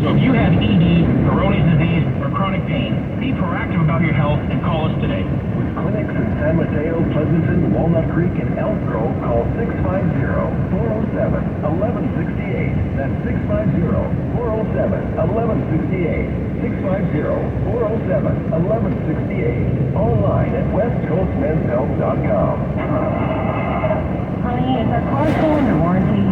So if you have ED, Peyronie's disease, or chronic pain, be proactive about your health and call us today. With clinics in San Mateo, Pleasanton, Walnut Creek, and Elk Grove, call 650-407-1168. That's 650-407-1168. 650-407-1168. Online at westcoastmenshealth.com. Honey, is our car still under warranty?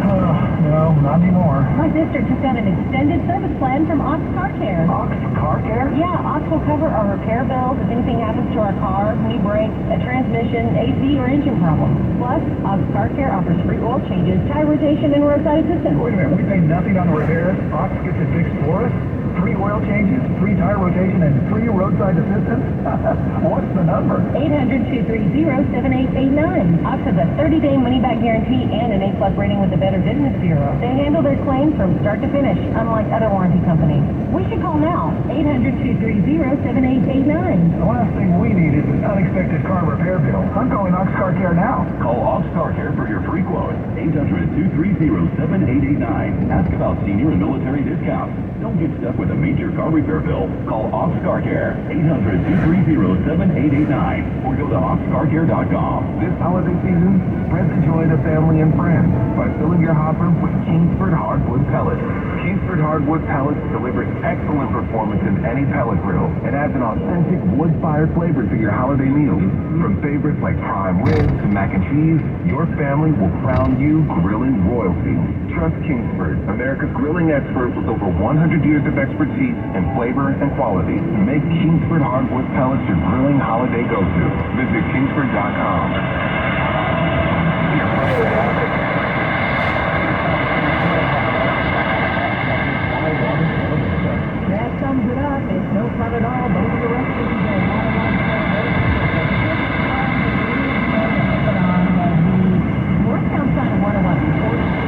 No, not anymore. My sister just got an extended service plan from Ox Car Care. Ox Car Care? Yeah, Ox will cover our repair bills if anything happens to our car, knee break, a transmission, AC, or engine problem. Plus, Ox Car Care offers free oil changes, tire rotation, and roadside assistance. Wait a minute, we pay nothing on the repairs? Ox gets it fixed for us? Free oil changes, free tire rotation, and free roadside assistance? What's the number? 800-230-7889. Ox has a 30-day money-back guarantee and an A-plus rating with the Better Business Bureau. They handle their claims from start to finish, unlike other warranty companies. We should call now. 800-230-7889. The last thing we need is an unexpected car repair bill. I'm calling Ox Car Care now. Call Ox Car Care for your free quote. 800-230-7889. Ask about senior and military discounts. Don't get stuck with a major car repair bill. Call Ox Car Care. 800-230-7889. Or go to oxcarcare.com. This holiday season, spread the joy to family and friends by filling your hopper with Kingsford Hardwood Pellets. Kingsford Hardwood Pellets delivers excellent performance in any pellet grill and adds an authentic wood-fired flavor to your holiday meals. From favorites like prime ribs to mac and cheese, your family will crown you grilling royalty. Trust Kingsford, America's grilling expert with over 100 years of expertise in flavor and quality. Make Kingsford Hardwood Pellets your grilling holiday go-to. Visit Kingsford.com. That sums it up. It's no fun at all. Both of the rest of the Morristown side of 101.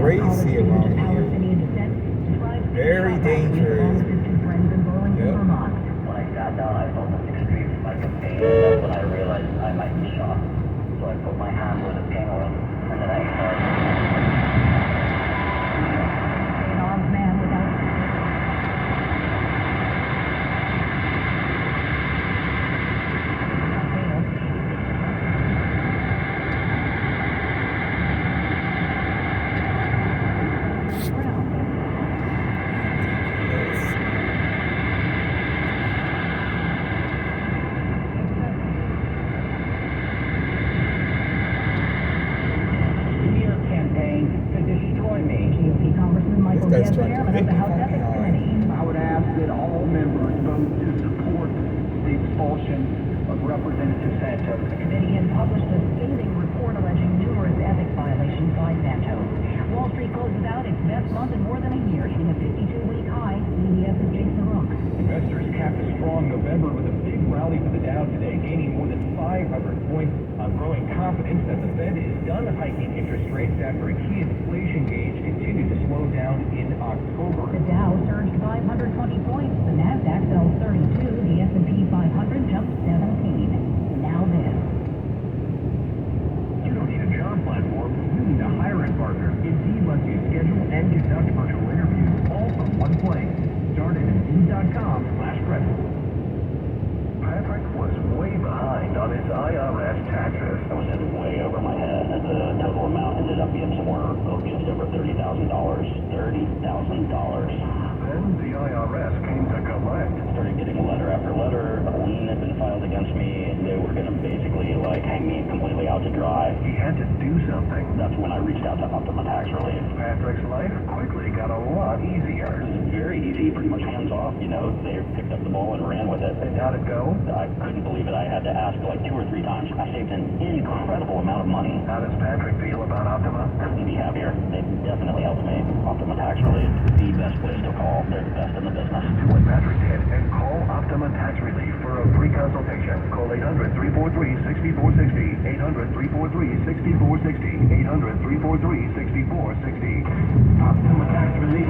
crazy around here. Very dangerous. Yep. When I sat down, I felt this extreme spike of pain, and that's when I realized I might be shot. So I put my hand where the pain was, and then I started. An armed man without This guy's trying to hit me from behind. I would ask that all members vote to support the expulsion of Representative Santos. The committee has published a scathing report alleging numerous ethics violations by Santos. Wall Street closes out its best month in more than a year, hitting a 52-week high. CBS's Jason Rook. Investors capped a strong November with a big rally for the Dow today, gaining more than 500 points on growing confidence that the Fed is done hiking interest rates after a key inflation gauge continued to slow down in October. The Dow surged 520 points. The Nasdaq fell 32. The S&P 500 jumped 17. Now this. You don't need a job platform, you need a hiring partner. Indeed lets you schedule and conduct virtual interviews all from one place. Start at Indeed.com/credit. Patrick was way behind on his IRS taxes. I was in way over my head. The total amount ended up being somewhere just over $30,000. $30,000. Then the IRS came to collect. Started getting letter after letter. A lien had been filed against me. They were going to basically hang me completely out to dry. He had to do something. That's when I reached out to Optima Tax Relief. Patrick's life quickly got a lot easier. It was very easy, pretty much hands off. They picked up the ball and ran with it. And how'd it go? I couldn't believe it. I had to ask 2 or 3 times. I saved an incredible amount of money. How does Patrick feel about Optima? Couldn't be happier. They definitely helped me. Optima Tax Relief, the best place to call. They're the best in the business. Do what Patrick did and call Optima Tax Relief for a free consultation. Call 800-343-6460. 800-343-6460. 800-343-6460. Optima Tax Relief.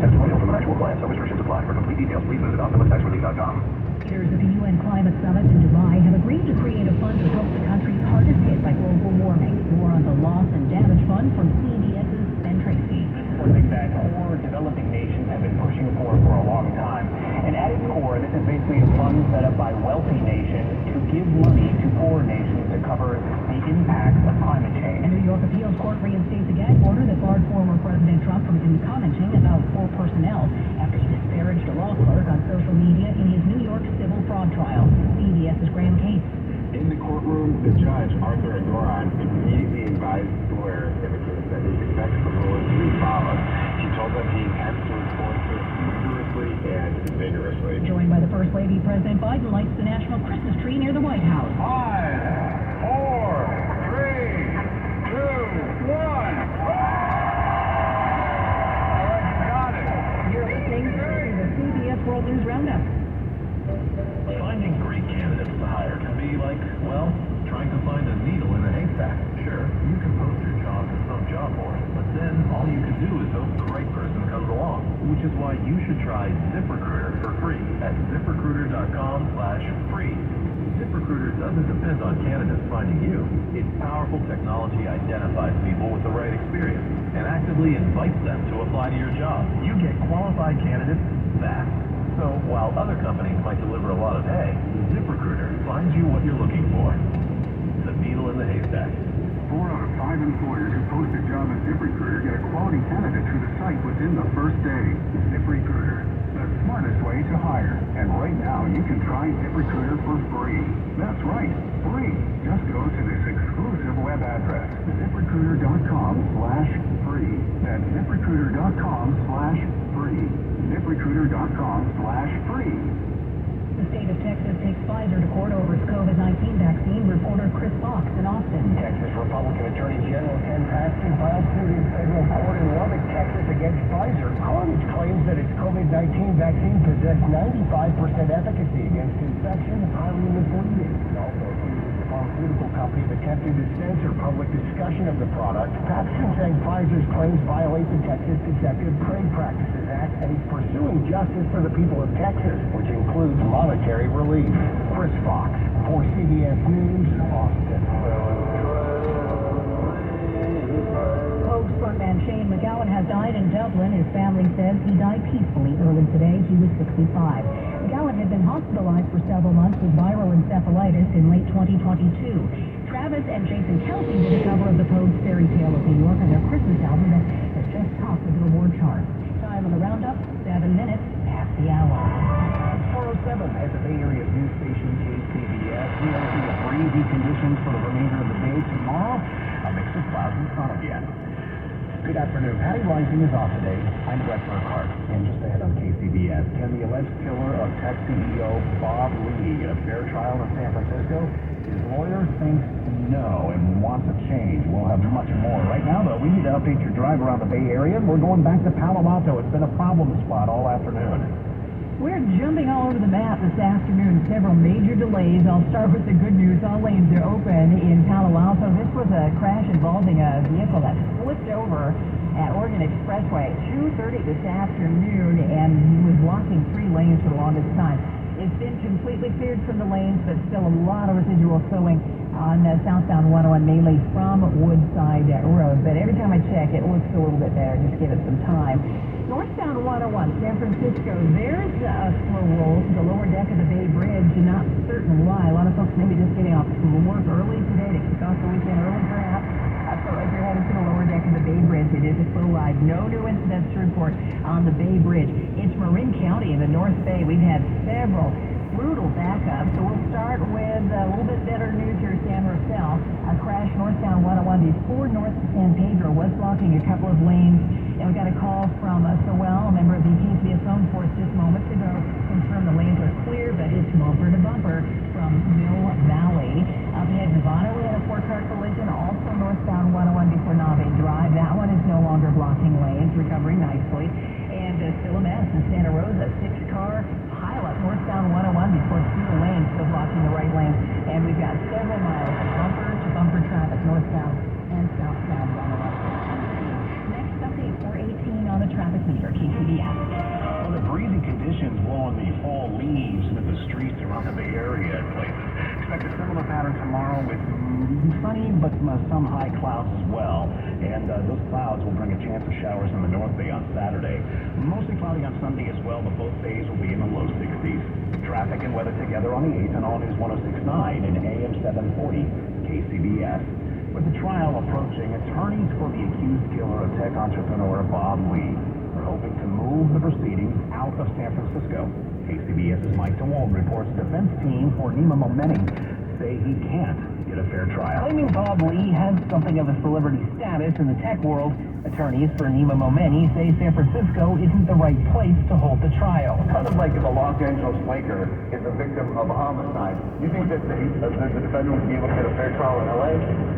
Testimonial from an actual client. Some restrictions apply. For complete details, please visit OptimaTaxRelief.com. Leaders at the UN Climate Summit in Dubai have agreed to create a fund to help the countries hardest hit by global warming. More on the loss and damage fund from CBS's Ben Tracy. Something that poor developing nations have been pushing for a long time. And at its core, this is basically a fund set up by wealthy nations to give money to poor nations to cover the impacts of climate A change. New York appeals court reinstates a gag order that barred former President Trump from commenting about poor personnel after he disparaged a law clerk on social media in his New York civil fraud trial. CBS's Graham Case. In the courtroom, the judge, Arthur Agoran, immediately advised the lawyer that he expects the ruling to be followed. He told them he intends to enforce it rigorously and vigorously. Joined by the First Lady, President Biden lights the national Christmas tree near the White House. 5, 4, 3, 2, 1. You're listening to the CBS World News Roundup. Finding great candidates to hire can be like, trying to find a needle in a haystack. Sure, you can post your job to some job board, but then all you can do is hope the right person comes along. Which is why you should try ZipRecruiter for free at ZipRecruiter.com/free. ZipRecruiter doesn't depend on candidates finding you. Its powerful technology identifies people with the right experience and actively invites them to apply to your job. You get qualified candidates fast. So while other companies might deliver a lot of hay, ZipRecruiter finds you what you're looking for. The needle in the haystack. 4 out of 5 employers who post a job at ZipRecruiter get a quality candidate through the site within the first day. ZipRecruiter, the smartest way to hire. And right now, you can try ZipRecruiter for free. That's right, free. Just go to this exclusive web address, ZipRecruiter.com/free. That's ZipRecruiter.com/free. ZipRecruiter.com/free. The state of Texas takes Pfizer to court over its COVID-19 vaccine. Reporter Chris Fox in Austin. Texas Republican Attorney General Ken Paxton filed suit in federal court in Lubbock, Texas against Pfizer, which claims that its COVID-19 vaccine possessed 95% efficacy against infection, highly misleading. It also accuses the pharmaceutical company of attempting to censor public discussion discussion of the product, Patterson said Pfizer's claims violate the Texas Deceptive Trade Practices Act, and he's pursuing justice for the people of Texas, which includes monetary relief. Chris Fox, for CBS News, Austin. Pogues frontman Shane McGowan has died in Dublin. His family says he died peacefully early today. He was 65. McGowan had been hospitalized for several months with viral encephalitis in late 2022. Travis and Jason Kelsey did a cover of the Pogues Fairy Tale of New York on their Christmas album that has just topped the Billboard chart. Time on the roundup, 7 minutes past the hour. 407 at the Bay Area's news station KCBS. We are looking at breezy conditions for the remainder of the day. Tomorrow, a mix of clouds and sun again. Good afternoon. Patty Rising is off today. I'm Brett Burkhart. And just ahead on KCBS, can the alleged killer of tech CEO Bob Lee get a fair trial in San Francisco? His lawyer thinks no and wants a change. We'll have much more. Right now, though, we need to update your drive around the Bay Area. We're going back to Palo Alto. It's been a problem spot all afternoon. We're jumping all over the map this afternoon. Several major delays. I'll start with the good news. All lanes are open in Palo Alto. This was a crash involving a vehicle that flipped over at Oregon Expressway at 2:30 this afternoon, and he was blocking 3 lanes for the longest time. It's been completely cleared from the lanes, but still a lot of residual slowing on southbound 101, mainly from Woodside Road. But every time I check, it looks a little bit better. Just give it some time. Northbound 101, San Francisco, there's a slow roll to the lower deck of the Bay Bridge. Not certain why. A lot of folks maybe just getting off from work early today to kick off the weekend early, perhaps. So as you're headed to the lower deck of the Bay Bridge, it is a slow ride. No new incidents to report on the Bay Bridge. It's Marin County in the North Bay. We've had several brutal backups, so we'll start with a little bit better news here. San Rafael, a crash northbound 101 before north to San Pedro was blocking a couple of lanes, and we got a call from Sowell, a member of the KCBS phone force just moments ago, confirmed the lanes are clear, but it's bumper to bumper from Mill Valley. Up ahead in Nevada, we had a 4-car collision, also northbound 101 before Nave Drive. That one is no longer blocking lanes, recovering nicely. And still a mess in Santa Rosa, 6-car pileup northbound 101 before Cedar Lane, still blocking the right lane. And we've got several miles of bumper-to-bumper traffic northbound and southbound 101. Next update, 418 on the traffic meter, KCBS. Well, the breezy conditions blowing the fall leaves into the streets around the Bay Area at places. Expect a similar pattern tomorrow with sunny but some high clouds as well. And those clouds will bring a chance of showers in the North Bay on Saturday. Mostly cloudy on Sunday as well, but both days will be in the low 60s. Traffic and weather together on the 8th on All News 106.9 and AM 740 KCBS. With the trial approaching, attorneys for the accused killer of tech entrepreneur Bob Lee are hoping to move the proceedings out of San Francisco. KCBS's Mike DeWald reports defense team for Nima Momeni say he can't get a fair trial. Claiming Bob Lee has something of a celebrity status in the tech world, attorneys for Nima Momeni say San Francisco isn't the right place to hold the trial. Kind of like if a Los Angeles Laker is a victim of a homicide. You think that the defendant would be able to get a fair trial in LA?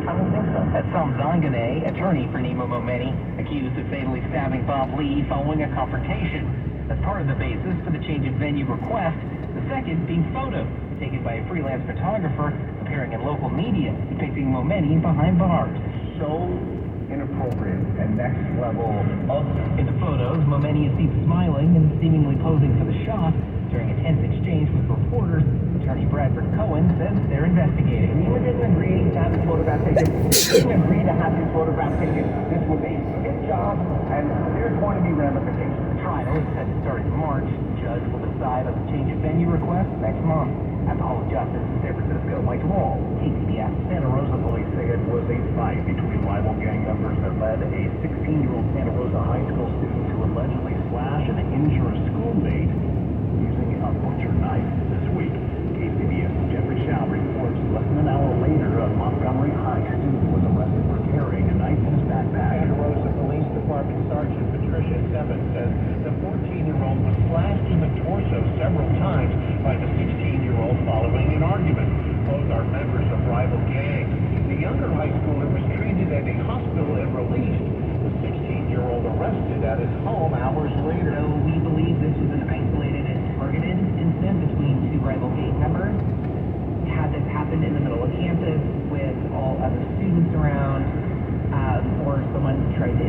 I don't think so. That's Sam Zangane, attorney for Nima Momeni, accused of fatally stabbing Bob Lee following a confrontation. That's part of the basis for the change of venue request, the second being photos taken by a freelance photographer appearing in local media depicting Momeni behind bars. So inappropriate and next level ugly. In the photos, Momeni is seen smiling and seemingly posing for the shot during a tense exchange with reporters. Attorney Bradford Cohen says they're investigating. Nima didn't agree to have his photograph taken. Didn't agree to have his photograph taken. This was his job, and there's going to be ramifications. The trial is set to start in March. The judge will decide on the change of venue request next month. At the Hall of Justice in San Francisco, Mike DeWald, KCBS. Santa Rosa police say it was a fight between rival gang members that led a 16-year-old Santa Rosa high school student to allegedly slash and injure a schoolmate using a butcher knife this week. KCBS Jeffrey Shaw reports less than an hour later, a Montgomery High student was arrested for carrying a knife in his backpack. Santa Rosa Police Department Sergeant Patricia Seven says the 14-year-old was slashed in the torso several times by the 16-year-old following an argument. Both are members of rival gangs. The younger high schooler was treated at a hospital and released. The 16-year-old arrested at his home hours later. So we believe this was an isolated and targeted incident between two rival gang members. Had this happened in the middle of campus with all other students around,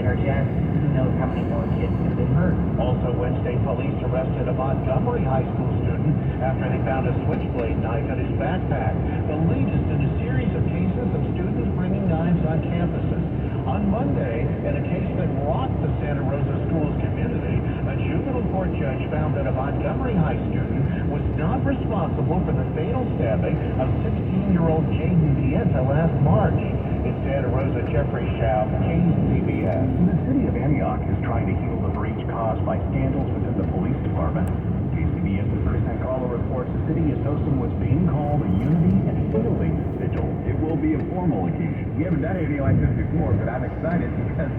fighter jets. Who knows how many more kids have been hurt. Also Wednesday, police arrested a Montgomery High School student after they found a switchblade knife in his backpack. The latest in a series of cases of students bringing knives on campuses. On Monday, in a case that rocked the Santa Rosa schools community, a juvenile court judge found that a Montgomery High student was not responsible for the fatal stabbing of 16-year-old Jaden Vieta last March. In Santa Rosa, Jeffrey Schaub, KCBS. The city of Antioch is trying to heal the breach caused by scandals within the police department. KCBS's Chris Carlo reports the city is hosting what's being called a Unity and Healing Vigil. It will be a formal occasion. We haven't done anything like this before, but I'm excited because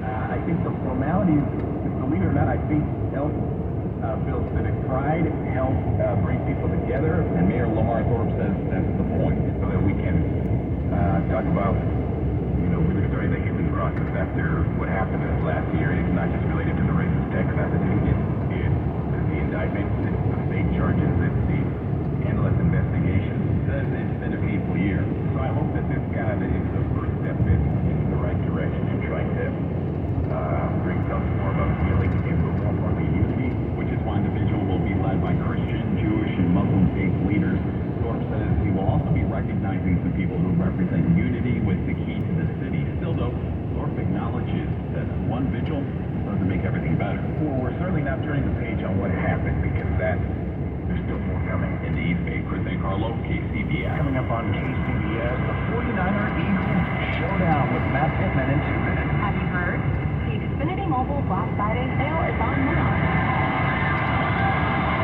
I think the formalities, believe it or not, I think help build civic pride, help bring people together, and Mayor Lamar Thorpe says that's the point, so that we can talk about, really starting the healing process after what happened this last year. And it's not just related to the racist text messaging, it's the indictments, it's the state charges, it's the endless investigation. It's been a painful year. So I hope that this kind of is the first step in the right direction in trying to bring something more about healing and more importantly unity, which is why the vigil will be led by Christian, Jewish, and Muslim faith leaders. Thorpe says he will also be recognizing some people who represent unity with the key to the city. Still, though, Thorpe acknowledges that one vigil doesn't make everything better. Well, we're certainly not turning the page on what happened because there's still more coming. In the East Bay, Chris Carlo, KCBS. Coming up on KCBS, the 49er Eagles showdown with Matt Pittman in 2 minutes. Have you heard? The Xfinity Mobile Black Friday sale is on now.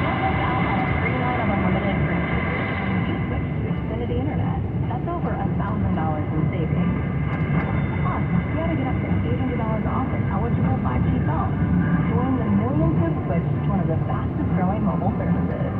Don't miss out on a free line of unlimited for 2 years when you switch to Xfinity Internet. That's over $1,000 in savings. Plus, you gotta get up to $800 off an eligible 5G phone. Join the millions who switched to one of the fastest growing mobile services.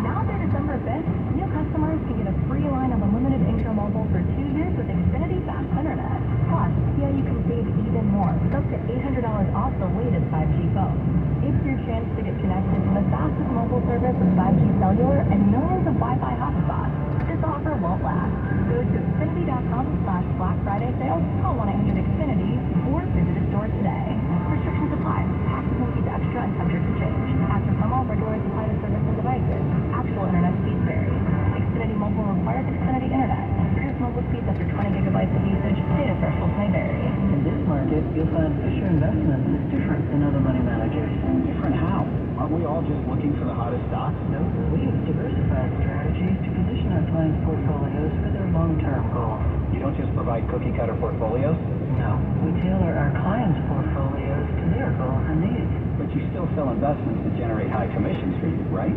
Now through December 5th, new customers can get a free line of unlimited Mobile for 2 years with Xfinity Fast Internet. Plus, you can save even more with up to $800 off the latest 5G phone. It's your chance to get connected to the fastest mobile service with 5G cellular and millions of Wi-Fi hotspots. This offer won't last. Go to Xfinity.com/Black Friday sales, call 1-800-XFINITY, or visit a store today. Restrictions apply. Taxes and fees extra and subject to change. After from all regular supply to service and devices. Actual internet speeds vary. Xfinity Mobile requires Xfinity Internet. Reduced mobile speeds after 20 gigabytes of usage. Data thresholds may vary. In this market, you'll find Fisher Investments is different than other money managers. Different how? Aren't we all just looking for the hottest stocks? No, we use diversified strategies to position our clients' portfolios for their long-term goals. You don't just provide cookie-cutter portfolios? No, we tailor our clients' portfolios to their goals and needs. But you still sell investments that generate high commissions for you, right?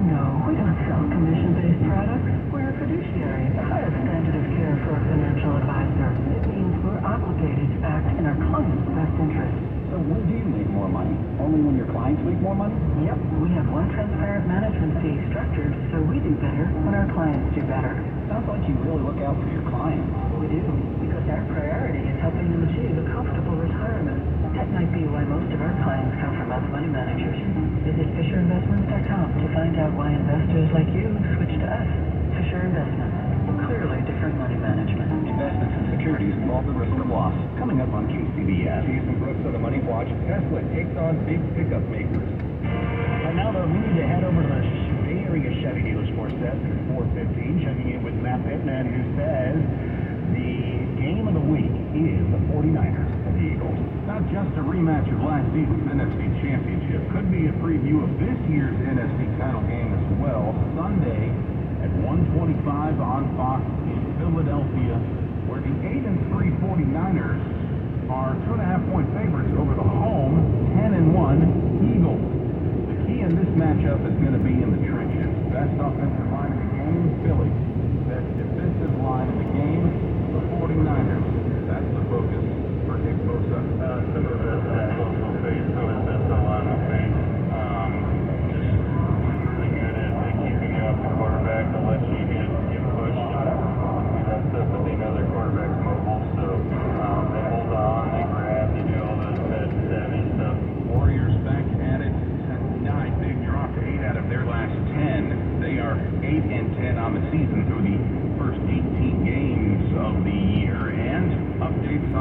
No, we don't sell commission-based products. We're a fiduciary, the highest standard of care for a financial advisor. It means we're obligated to act in our clients' best interest. So when do you make more money? Only when your clients make more money? Yep, we have one transparent management fee structured so we do better when our clients do better. Sounds like you really look out for your clients. We do, because our priority is helping them achieve a comfortable retirement. That might be why most of our clients come from other money managers. Visit FisherInvestments.com to find out why investors like you switch to us. Fisher Investments. Clearly different money management. Investments in securities involve the risk of loss. Coming up on KCBS. Jason Brooks of the Money Watch. Tesla takes on big pickup makers. And now, though, we need to head over to the Bay Area Chevy dealers for set at 4:15. Checking in with Matt Pittman, who says the game of the week is the 49ers and the Eagles. Not just a rematch of last season's NFC Championship. Could be a preview of this year's NFC title game as well. Sunday at 1:25 on Fox in Philadelphia, where the 8-3 49ers are 2.5-point favorites over the home 10-1 Eagles. The key in this matchup is going to be in the trenches. Best offensive line in the game, Philly. Best defensive line in the game, the 49ers. That's the focus for Nick Bosa. Some of the best tackles will face, some of the best line will face. Just really good at keeping up the quarterback to let you get pushed. That's stuff that they know their quarterback's mobile, so they hold on, they grab, they do all that savvy stuff. Warriors back at it tonight. They've dropped 8 out of their last 10. They are 8-10 on the season through the first 18 games of the year. And updates on